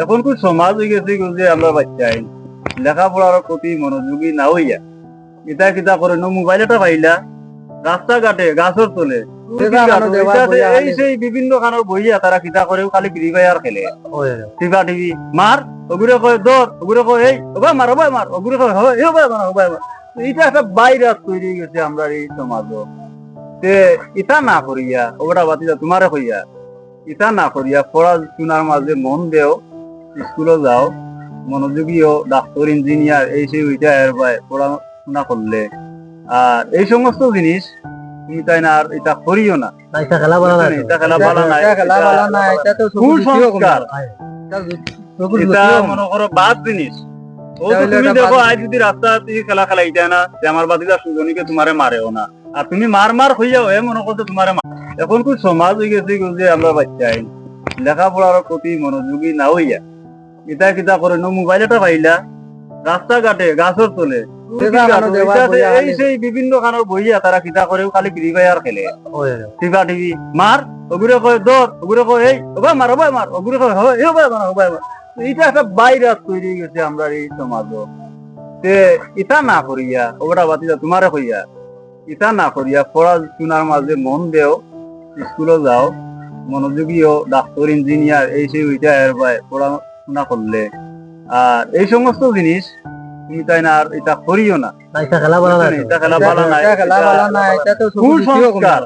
এখন কি সমাজ হয়ে গেছে যে আমরা বাচ্চাই লেখাপড়ার প্রতি মনোযোগী না হইয়া কিতা কিতা করে মোবাইল এটা পাইলা রাস্তাঘাটে গাছর তোলে এই সেই বিভিন্ন খানোর বইয়া তারা কিতা করে খালি ফ্রি ফায়ার খেলে টিভা টিভি মার ওগুলো কয় দর ওগুলো কয় এই ওবা মার ওবাই মার ওগুলো কয় হয় এই ওবাই মার ওবাই মার। এইটা একটা ভাইরাস তৈরি গেছে আমরা এই সমাজ তে ইটা না করিয়া ওটা বাতিলা তোমারে কইয়া ইটা না করিয়া পড়াশোনার মাঝে মন দেও স্কুলে যাও মনোযোগী ও ডাক্তার ইঞ্জিনিয়ার এই সেই ওইটা এর পড়াশোনা করলে আর এই সমস্ত জিনিস তুমি তাই না আর এটা করিও না। এটা খেলা বলা না, এটা খেলা বলা না, এটা খেলা বলা না, এটা তো কুসংস্কার। এটা মনে করো বাদ জিনিস। ও তো তুমি দেখো আজ যদি রাস্তা থেকে খেলা খেলাইতে না যে আমার বাদিদা সুজনীকে তোমারে মারেও না আর তুমি মার মার হইয়াও এ মনে করছো তোমারে এখন কি সমাজ হয়ে গেছে যে আমরা বাচ্চাই লেখাপড়ার প্রতি মনোযোগী না হইয়া কিতা কিতা করে মোবাইল এটা পাইলা রাস্তাঘাটে গাছর তোলে এই সেই বিভিন্ন খানোর বইয়া তারা কিতা করে খালি ফ্রি ফায়ার খেলে টিভা টিভি মার ওগুলো কয় দর ওগুলো কয় এই ওবাই মার ওবাই মার ওগুলো কয় হয় এই ওবাই মার ওবাই মার। এইটা একটা ভাইরাস তৈরি গেছে আমরা এই সমাজ তে ইটা না করিয়া ওটা বাতিলা তোমারে কইয়া ইটা না করিয়া পড়াশোনার মাঝে মন দেও স্কুলে যাও মনোযোগী ও ডাক্তার ইঞ্জিনিয়ার এই সেই ওইটা এর পড়াশোনা করলে আর এই সমস্ত জিনিস তুমি তাই না আর এটা করিও না। এটা খেলা বলা না, এটা খেলা বলা না, এটা খেলা বলা না, এটা তো কুসংস্কার।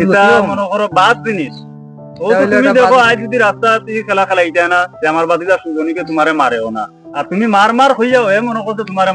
এটা মনে করো বাদ জিনিস। ও তো তুমি দেখো আজ যদি রাস্তা থেকে খেলা খেলাইতে না যে আমার বাদিদা সুজনীকে তোমারে মারেও না আর তুমি মার মার হইয়াও এ মনে করছো তোমারে